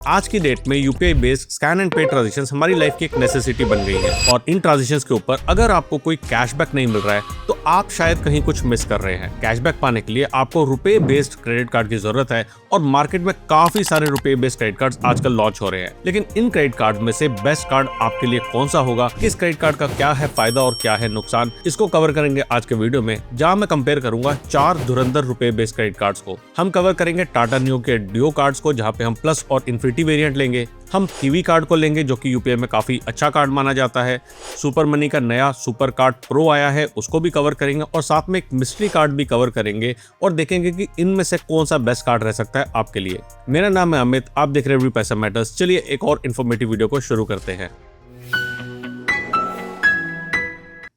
आज की डेट में यूपीआई बेस्ड स्कैन एंड पे ट्रांजैक्शंस हमारी लाइफ की एक नेसेसिटी बन गई है और इन ट्रांजैक्शंस के ऊपर अगर आपको कोई कैशबैक नहीं मिल रहा है तो आप शायद कहीं कुछ मिस कर रहे हैं। कैशबैक पाने के लिए आपको रुपए बेस्ड क्रेडिट कार्ड की जरूरत है और मार्केट में काफी सारे रुपए बेस्ड क्रेडिट कार्ड्स आजकल लॉन्च हो रहे हैं। लेकिन इन क्रेडिट कार्ड में से बेस्ट कार्ड आपके लिए कौन सा होगा, किस क्रेडिट कार्ड का क्या है फायदा और क्या है नुकसान, इसको कवर करेंगे आज के वीडियो में, जहां मैं कंपेयर करूंगा 4 धुरंधर रुपए बेस्ड क्रेडिट कार्ड्स को। हम कवर करेंगे टाटा न्यू के डियो कार्ड्स को, जहां पे हम प्लस और इन्फिनिटी वेरिएंट लेंगे। हम कीवी कार्ड को लेंगे जो कि यूपीआई में काफी अच्छा कार्ड माना जाता है। सुपर मनी का नया सुपर कार्ड प्रो आया है, उसको भी कवर करेंगे और साथ में एक मिस्ट्री कार्ड भी कवर करेंगे और देखेंगे कि इनमें से कौन सा बेस्ट कार्ड रह सकता है आपके लिए। मेरा नाम है अमित, आप देख रहे हैं पैसा मैटर्स। चलिए एक और इन्फॉर्मेटिव वीडियो को शुरू करते हैं।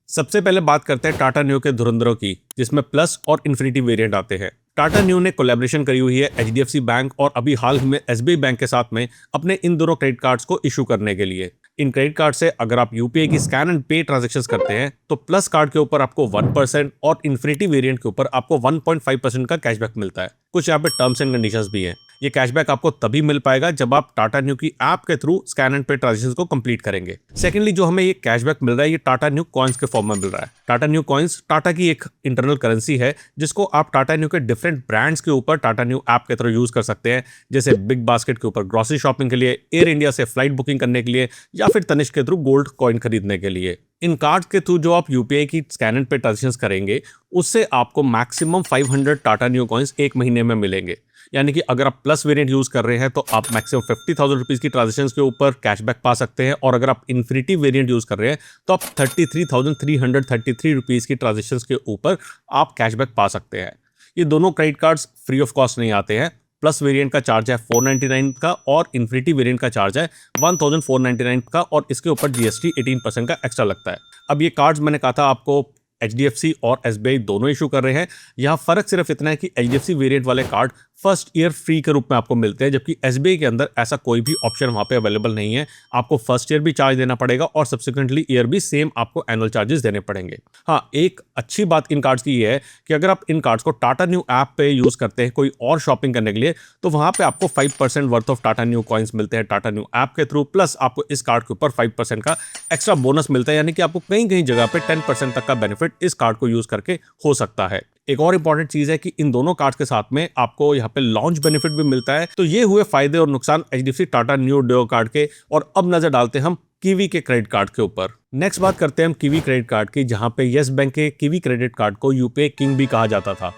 सबसे पहले बात करते हैं टाटा न्यू के धुरंधरों की, जिसमें प्लस और इन्फिनिटी वेरिएंट आते हैं। टाटा न्यू ने कोलैबोरेशन करी हुई है एचडीएफसी बैंक और अभी हाल ही में एसबीआई बैंक के साथ में अपने इन दोनों क्रेडिट कार्ड्स को इशू करने के लिए। इन क्रेडिट कार्ड से अगर आप यूपीआई की स्कैन एंड पे ट्रांजैक्शंस करते हैं तो प्लस कार्ड के ऊपर आपको 1% और इन्फिनिटी वेरिएंट के ऊपर आपको 1.5% का कैशबैक मिलता है। कुछ यहाँ पे टर्म्स एंड कंडीशंस भी हैं। ये कैशबैक आपको तभी मिल पाएगा जब आप टाटा न्यू की ऐप के थ्रू स्कैन एंड पे ट्रांजैक्शंस को कंप्लीट करेंगे। सेकेंडली, जो हमें ये कैशबैक मिल रहा है ये टाटा न्यू कॉइन्स के फॉर्म में मिल रहा है। टाटा न्यू कॉइन्स टाटा की एक इंटरनल करेंसी है जिसको आप टाटा न्यू के डिफरेंट ब्रांड्स के ऊपर टाटा न्यू ऐप के थ्रू यूज कर सकते हैं, जैसे बिग बास्केट के ऊपर ग्रोसरी शॉपिंग के लिए, एयर इंडिया से फ्लाइट बुकिंग करने के लिए या फिर तनिष्क के थ्रू गोल्ड कॉइन खरीदने के लिए। इन कार्ड के थ्रू जो आप यूपीआई की स्कैन एंड पे ट्रांजैक्शंस करेंगे उससे आपको मैक्सिमम 500 टाटा न्यू कॉइन्स एक महीने में मिलेंगे। यानी कि अगर आप प्लस वेरिएंट यूज कर रहे हैं तो आप मैक्सिमम 50,000 रुपीज की ट्रांजैक्शंस के ऊपर कैशबैक पा सकते हैं और अगर आप इन्फिनिटी वेरिएंट यूज कर रहे हैं तो आप 33,333 रुपीज की ट्रांजैक्शंस के ऊपर आप कैशबैक पा सकते हैं। ये दोनों credit cards free of cost नहीं आते हैं। प्लस वेरिएंट का चार्ज है 499 का और इन्फिनिटी वेरिएंट का चार्ज है 1499 का और इसके ऊपर जीएसटी 18% का एक्स्ट्रा लगता है। अब ये कार्ड्स मैंने कहा था आपको एचडीएफसी और एसबीआई दोनों इशू कर रहे हैं। यहाँ फर्क सिर्फ इतना है कि एचडीएफसी वेरिएंट वाले कार्ड फर्स्ट ईयर फ्री के रूप में आपको मिलते हैं, जबकि एसबीआई के अंदर ऐसा कोई भी ऑप्शन वहाँ पे अवेलेबल नहीं है। आपको फर्स्ट ईयर भी चार्ज देना पड़ेगा और सब्सिक्वेंटली ईयर भी सेम आपको एनुअल चार्जेस देने पड़ेंगे। हाँ, एक अच्छी बात इन कार्ड्स की ये है कि अगर आप इन कार्ड्स को टाटा न्यू ऐप पे यूज करते हैं कोई और शॉपिंग करने के लिए तो वहाँ पे आपको 5% worth of Tata new coins मिलते हैं टाटा न्यू ऐप के थ्रू, प्लस आपको इस कार्ड के ऊपर 5% का एक्स्ट्रा बोनस मिलता है। यानी कि आपको कहीं कहीं जगह पे 10% तक का बेनिफिट इस कार्ड को यूज करके हो सकता है। एक और इंपॉर्टेंट चीज है कि इन दोनों कार्ड्स के साथ में आपको यहाँ पे लॉन्च बेनिफिट भी मिलता है। तो ये हुए फायदे और नुकसान एचडीएफसी टाटा न्यू डियो कार्ड के। और अब नजर डालते हैं हम कीवी के क्रेडिट कार्ड के ऊपर। नेक्स्ट बात करते हैं हम कीवी क्रेडिट कार्ड की, जहां पे येस बैंक के कीवी क्रेडिट कार्ड को यूपीआई किंग भी कहा जाता था।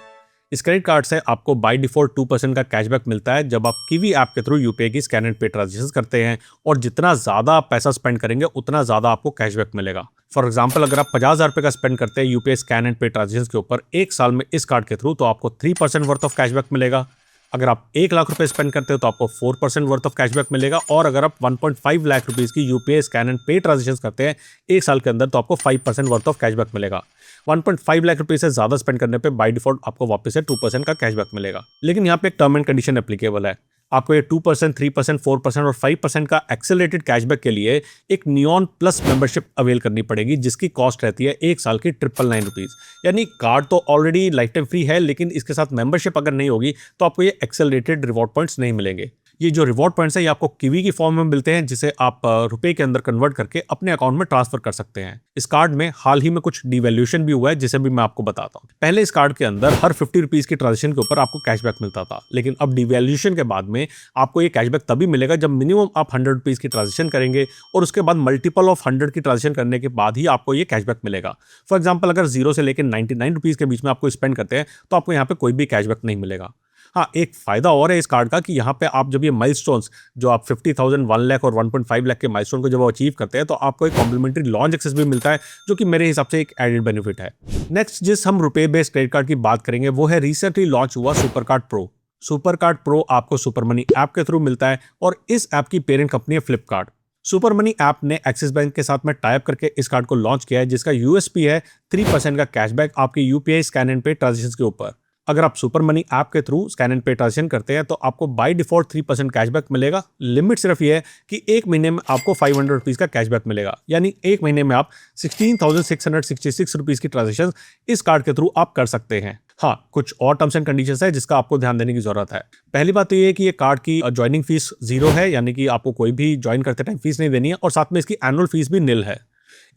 इस क्रेडिट कार्ड से आपको बाय डिफॉल्ट 2% का कैशबैक मिलता है जब आप कीवी ऐप के थ्रू यूपीआई की स्कैन एंड पे ट्रांजैक्शंस करते हैं और जितना ज्यादा आप पैसा स्पेंड करेंगे उतना ज्यादा आपको कैशबैक मिलेगा। फॉर एग्जांपल, अगर आप 50,000 रुपये का स्पेंड करते हैं यूपीआई स्कैन एंड पे ट्रांजैक्शंस के ऊपर एक साल में इस कार्ड के थ्रू तो आपको 3% वर्थ ऑफ कैशबैक मिलेगा। अगर आप 1 लाख रुपए स्पेंड करते हो तो आपको 4% वर्थ ऑफ कैशबैक मिलेगा और अगर आप 1.5 लाख रुपीस की यूपीआई स्कैन एंड पे ट्रांजैक्शंस करते हैं एक साल के अंदर तो आपको 5% वर्थ ऑफ कैशबैक मिलेगा। 1.5 लाख रुपए से ज्यादा स्पेंड करने पे बाय डिफॉल्ट आपको वापस से 2% का कैशबैक मिलेगा। लेकिन यहाँ पे एक टर्म एंड कंडीशन एप्लीकेबल है। आपको ये 2%, 3%, 4% और 5% का एक्सेलरेटेड कैशबैक के लिए एक नियॉन प्लस मेंबरशिप अवेल करनी पड़ेगी, जिसकी कॉस्ट रहती है एक साल की 999 रुपीज। यानी कार्ड तो ऑलरेडी लाइफ टाइम फ्री है, लेकिन इसके साथ मेंबरशिप अगर नहीं होगी तो आपको ये एक्सेलरेटेड रिवॉर्ड पॉइंट्स नहीं मिलेंगे। ये जो रिवॉर्ड पॉइंट्स है ये आपको कीवी की फॉर्म में मिलते हैं, जिसे आप रुपए के अंदर कन्वर्ट करके अपने अकाउंट में ट्रांसफर कर सकते हैं। इस कार्ड में हाल ही में कुछ डिवैल्यूएशन भी हुआ है, जिसे भी मैं आपको बताता हूँ। पहले इस कार्ड के अंदर हर 50 रुपीज की ट्रांजेक्शन के ऊपर आपको कैशबैक मिलता था, लेकिन अब डिवैल्यूएशन के बाद में आपको ये कैशबैक तभी मिलेगा जब मिनिमम आप 100 रुपीज की ट्रांजेक्शन करेंगे और उसके बाद मल्टीपल ऑफ 100 की ट्रांजेक्शन करने के बाद ही आपको ये कैशबैक मिलेगा। फॉर एग्जाम्पल, अगर 0 से लेकर 99 रुपीज के बीच में आपको स्पेंड करते हैं तो आपको यहाँ पे कोई भी कैशबैक नहीं मिलेगा। हाँ, एक फायदा और है इस कार्ड का कि यहाँ पे आप जब ये माइलस्टोन्स जो आप 50,000, 1 लाख और 1.5 लाख के माइलस्टोन को जब अचीव करते हैं तो आपको एक कॉम्प्लीमेंट्री लॉन्च एक्सेस भी मिलता है, जो कि मेरे हिसाब से एक एडेड बेनिफिट है। नेक्स्ट जिस हम रुपए बेस्ड क्रेडिट कार्ड की बात करेंगे वो है रिसेंटली लॉन्च हुआ super card pro. Super card pro आपको सुपर मनी ऐप के थ्रू मिलता है और इस ऐप की पेरेंट कंपनी है फ्लिपकार्ट। सुपर मनी ऐप ने एक्सिस बैंक के साथ में टाई अप करके इस कार्ड को लॉन्च किया है, जिसका यूएसपी है 3% का कैशबैक आपके यूपीआई स्कैन एंड पे ट्रांजैक्शंस के ऊपर। अगर आप सुपर मनी ऐप के थ्रू स्कैन एंड पे ट्रांजेक्शन करते हैं तो आपको बाय डिफॉल्ट 3% कैशबैक मिलेगा। लिमिट सिर्फ ये है कि एक महीने में आपको 500 रुपीज़ का कैशबैक मिलेगा, यानी एक महीने में आप 16,666 रुपीज़ की ट्रांजेक्शन इस कार्ड के थ्रू आप कर सकते हैं। हाँ, कुछ और टर्म्स एंड कंडीशंस है जिसका आपको ध्यान देने की जरूरत है। पहली बात तो ये है कि ये कार्ड की ज्वाइनिंग फीस 0 है, यानी कि आपको कोई भी ज्वाइन करते टाइम फीस नहीं देनी है, और साथ में इसकी एनुअल फीस भी निल है।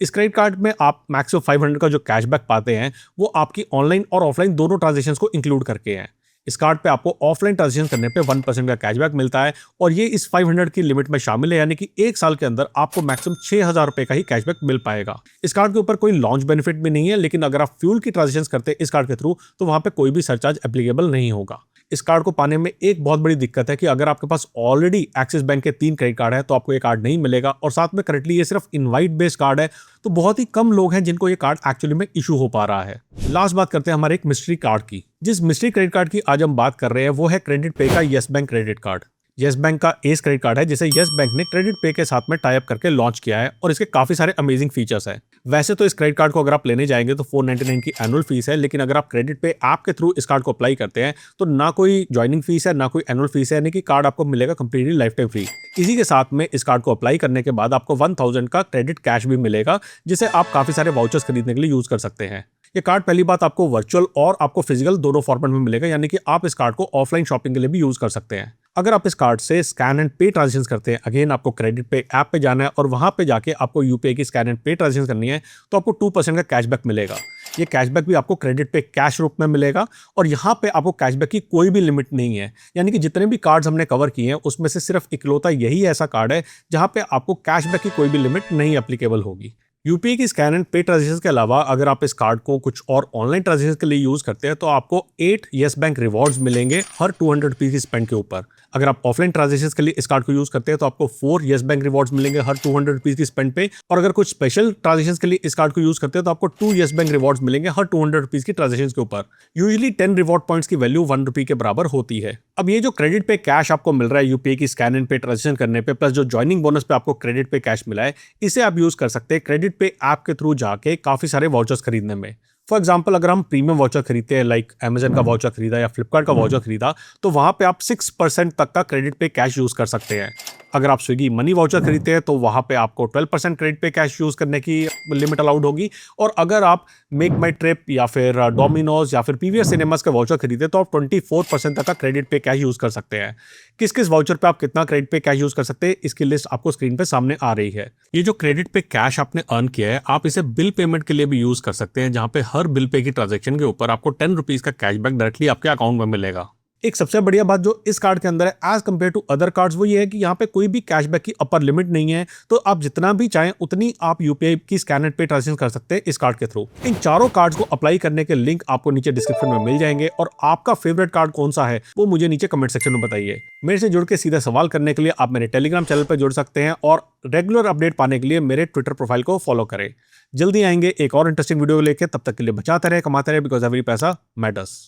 इस क्रेडिट कार्ड में आप मैक्सिमम 500 का जो कैशबैक पाते हैं वो आपकी ऑनलाइन और ऑफलाइन दोनों ट्रांजेक्शंस को इंक्लूड करके हैं। इस कार्ड पे आपको ऑफलाइन ट्रांजेक्शन करने पे 1% का कैशबैक मिलता है, और ये इस 500 की लिमिट में शामिल है, यानी कि एक साल के अंदर आपको मैक्सिमम 6,000 रुपए का ही कैशबैक मिल पाएगा। इस कार्ड के ऊपर कोई लॉन्च बेनिफिट भी नहीं है, लेकिन अगर आप फ्यूल की ट्रांजेक्शन करते हैं इस कार्ड के थ्रू तो वहां पे कोई भी सरचार्ज एप्लीकेबल नहीं होगा। इस कार्ड को पाने में एक बहुत बड़ी दिक्कत है कि अगर आपके पास ऑलरेडी एक्सिस बैंक के 3 क्रेडिट कार्ड है तो आपको ये कार्ड नहीं मिलेगा, और साथ में करंटली ये सिर्फ इनवाइट बेस्ड कार्ड है, तो बहुत ही कम लोग हैं जिनको ये कार्ड एक्चुअली में इशू हो पा रहा है। लास्ट बात करते हैं हमारे एक मिस्ट्री कार्ड की। जिस मिस्ट्री क्रेडिट कार्ड की आज हम बात कर रहे हैं वो है क्रेडिट पे का yes bank credit card. Yes bank का एस क्रेडिट कार्ड है जिसे येस बैंक ने क्रेडिट पे के साथ में टाई अप करके लॉन्च किया है, और इसके काफी सारे अमेजिंग फीचर्स हैं। वैसे तो इस क्रेडिट कार्ड को अगर आप लेने जाएंगे तो 499 की एनुअल फीस है, लेकिन अगर आप क्रेडिट पे ऐप के थ्रू इस कार्ड को अप्लाई करते हैं तो ना कोई ज्वाइनिंग फीस है ना कोई एनुअल फीस है, यानी कि कार्ड आपको मिलेगा कंप्लीटली लाइफ टाइम फ्री। इसी के साथ में इस कार्ड को अप्लाई करने के बाद आपको 1000 का क्रेडिट कैश भी मिलेगा, जिसे आप काफी सारे वाउचर्स खरीदने के लिए यूज कर सकते हैं। ये कार्ड पहली बात आपको वर्चुअल और आपको फिजिकल दोनों फॉर्मेट में मिलेगा, यानी कि आप इस कार्ड को ऑफलाइन शॉपिंग के लिए भी यूज कर सकते हैं। अगर आप इस कार्ड से स्कैन एंड पे ट्रांजेक्शन करते हैं, अगेन आपको क्रेडिट पे ऐप पे जाना है और वहां पे जाके आपको यूपीआई की स्कैन एंड पे ट्रांजेक्शन करनी है, तो आपको 2% का कैशबैक मिलेगा। ये कैशबैक भी आपको क्रेडिट पे कैश रूप में मिलेगा, और यहाँ पे आपको कैशबैक की कोई भी लिमिट नहीं है, यानी कि जितने भी कार्ड्स हमने कवर किए हैं उसमें से सिर्फ इकलौता यही ऐसा कार्ड है जहाँ पे आपको कैशबैक की कोई भी लिमिट नहीं एप्लीकेबल होगी। यूपीआई की स्कैन एंड पे ट्रांजेक्शन के अलावा अगर आप इस कार्ड को कुछ और ऑनलाइन ट्रांजेक्शन के लिए यूज करते हैं तो आपको 8 येस बैंक रिवॉर्ड्स मिलेंगे हर 200 रुपीज की स्पेंड के ऊपर। अगर आप ऑफलाइन ट्रांजेक्शन के लिए इस कार्ड को यूज करते हैं तो आपको 4 येस बैंक रिवॉर्ड्स मिलेंगे हर 200 रुपीज की स्पेंड पे, और अगर कुछ स्पेशल ट्रांजेक्शन के लिए इस कार्ड को यूज करते हैं तो आपको 2 येस बैंक रिवॉर्ड्स मिलेंगे हर 200 रुपीज की ट्रांजेक्शन के ऊपर। यूजुअली 10 रिवॉर्ड पॉइंट्स की वैल्यू 1 रुपी के बराबर होती है। अब ये जो क्रेडिट पे कैश आपको मिल रहा है यूपीआई की स्कैन एंड पे ट्रांजेक्शन करने पे, प्लस जो ज्वाइनिंग बोनस पे आपको क्रेडिट पे कैश मिला है, इसे आप यूज कर सकते हैं क्रेडिट पे ऐप के थ्रू जाके काफी सारे वाउचर्स खरीदने में। फॉर एग्जाम्पल अगर हम प्रीमियम वाउचर खरीदते हैं, लाइक अमेजन का वाउचर खरीदा या फ्लिपकार्ट का वाउचर खरीदा, तो वहां पे आप 6% तक का क्रेडिट पे कैश यूज कर सकते हैं। अगर आप स्विगी मनी वाउचर खरीदते हैं तो वहां पे आपको 12% क्रेडिट पे कैश यूज करने की लिमिट अलाउड होगी, और अगर आप मेक माई ट्रिप या फिर डोमिनोज या फिर पीवीआर सिनेमास का वाउचर खरीदे तो आप 24% तक का क्रेडिट पे कैश यूज कर सकते हैं। किस किस वाउचर पे आप कितना क्रेडिट पे कैश यूज कर सकते हैं इसकी लिस्ट आपको स्क्रीन पे सामने आ रही है। ये जो क्रेडिट पे कैश आपने अर्न किया है आप इसे बिल पेमेंट के लिए भी यूज कर सकते हैं, जहां पे हर बिल पे की ट्रांजेक्शन के ऊपर आपको 10 रुपीज का कैशबैक डायरेक्टली आपके अकाउंट में मिलेगा। एक सबसे बढ़िया बात जो इस कार्ड के अंदर है as compared to other cards वो ये है कि यहाँ पे कोई भी कैशबैक की अपर लिमिट नहीं है, तो आप जितना भी चाहें उतनी आप यूपीआई की स्कैन एंड पे ट्रांजेक्शन कर सकते हैं इस कार्ड के थ्रू। इन चारों कार्ड्स को अप्लाई करने के लिंक आपको नीचे डिस्क्रिप्शन में मिल जाएंगे, और आपका फेवरेट कार्ड कौन सा है वो मुझे नीचे कमेंट सेक्शन में बताइए। मेरे से जुड़ के सीधा सवाल करने के लिए आप मेरे टेलीग्राम चैनल पर जुड़ सकते हैं, और रेगुलर अपडेट पाने के लिए मेरे ट्विटर प्रोफाइल को फॉलो करें। जल्दी आएंगे एक और इंटरेस्टिंग वीडियो लेके, तब तक के लिए बचाते रहे, कमाते रहे, बिकॉज एवरी पैसा मैटर्स।